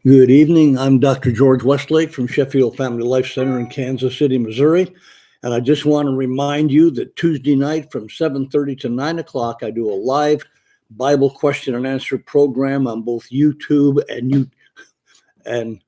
Good evening. I'm Dr. Gerorge Westlake from Sheffield Family Life Center in Kansas City, Missouri. And I just want to remind you that Tuesday night from 7:30 to 9 o'clock, I do a live Bible question and answer program on both YouTube and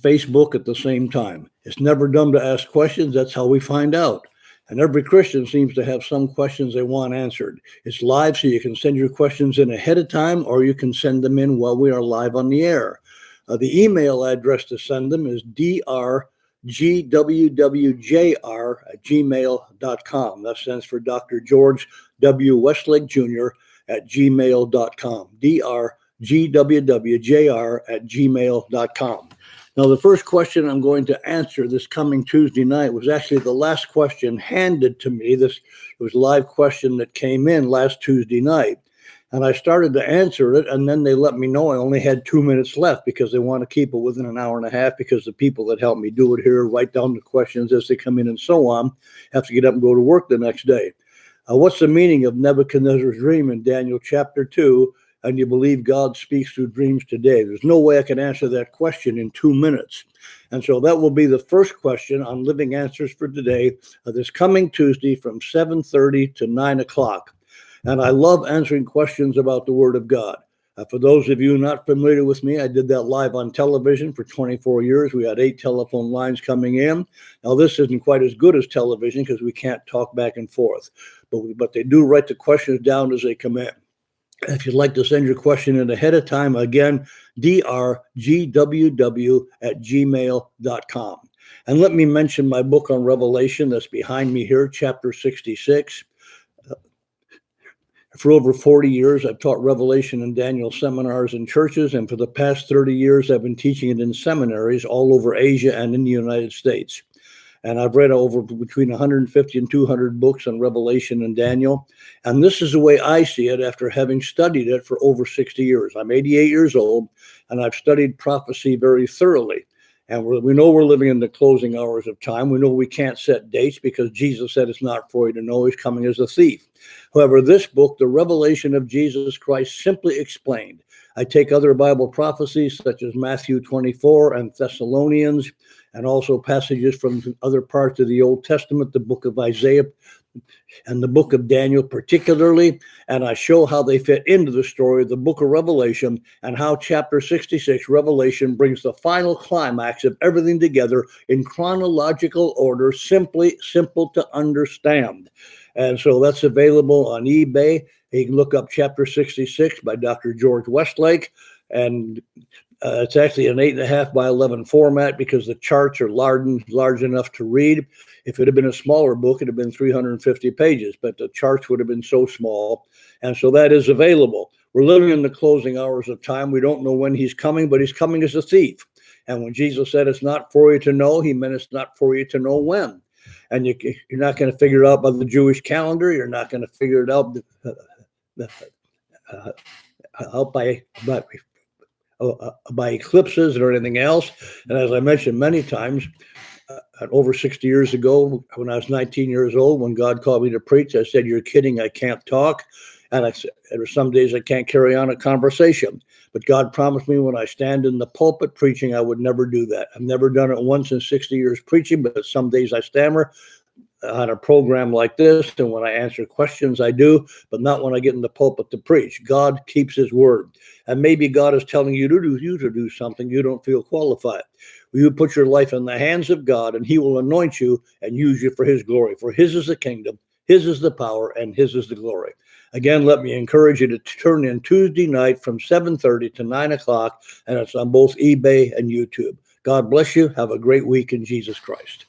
Facebook at the same time. It's never done to ask questions. That's how we find out. And every Christian seems to have some questions they want answered. It's live, so you can send your questions in ahead of time, or you can send them in while we are live on the air. The email address to send them is drgwwjr@gmail.com. That stands for Dr. George W. Westlake Jr. @gmail.com. drgwwjr@gmail.com. Now, the first question I'm going to answer this coming Tuesday night was actually the last question handed to me. It was a live question that came in last Tuesday night. And I started to answer it, and then they let me know I only had 2 minutes left because they want to keep it within an hour and a half, because the people that help me do it here write down the questions as they come in and so on, have to get up and go to work the next day. What's the meaning of Nebuchadnezzar's dream in Daniel chapter 2? And you believe God speaks through dreams today? There's no way I can answer that question in 2 minutes. And so that will be the first question on Living Answers for today, this coming Tuesday from 7:30 to 9 o'clock. And I love answering questions about the Word of God. For those of you not familiar with me, I did that live on television for 24 years. We had 8 telephone lines coming in. Now, this isn't quite as good as television because we can't talk back and forth. But they do write the questions down as they come in. If you'd like to send your question in ahead of time, again, drgww@gmail.com. And let me mention my book on Revelation that's behind me here, chapter 66. For over 40 years, I've taught Revelation and Daniel seminars in churches, and for the past 30 years, I've been teaching it in seminaries all over Asia and in the United States. And I've read over between 150 and 200 books on Revelation and Daniel. And this is the way I see it after having studied it for over 60 years. I'm 88 years old, and I've studied prophecy very thoroughly. And we know we're living in the closing hours of time. We know we can't set dates because Jesus said it's not for you to know. He's coming as a thief. However, this book, The Revelation of Jesus Christ Simply Explained. I take other Bible prophecies such as Matthew 24 and Thessalonians, and also passages from other parts of the Old Testament, the book of Isaiah and the book of Daniel particularly, and I show how they fit into the story of the book of Revelation, and how chapter 66, Revelation, brings the final climax of everything together in chronological order, simple to understand. And so that's available on eBay. You can look up chapter 66 by Dr. George Westlake, and it's actually an 8.5 by 11 format because the charts are large enough to read. If it had been a smaller book, it would have been 350 pages, but the charts would have been so small. And so that is available. We're living in the closing hours of time. We don't know when he's coming, but he's coming as a thief. And when Jesus said it's not for you to know, he meant it's not for you to know when. And you're not going to figure it out by the Jewish calendar. You're not going to figure it out by eclipses or anything else. And as I mentioned many times, over 60 years ago, when I was 19 years old, when God called me to preach, I said, "You're kidding, I can't talk." And there are some days I can't carry on a conversation. But God promised me when I stand in the pulpit preaching, I would never do that. I've never done it once in 60 years preaching, but some days I stammer on a program like this, and when I answer questions, I do, but not when I get in the pulpit to preach. God keeps his word. And maybe God is telling you to do something you don't feel qualified. You put your life in the hands of God, and he will anoint you and use you for his glory. For his is the kingdom, his is the power, and his is the glory. Again, let me encourage you to turn in Tuesday night from 7:30 to 9 o'clock, and it's on both eBay and YouTube. God bless you. Have a great week in Jesus Christ.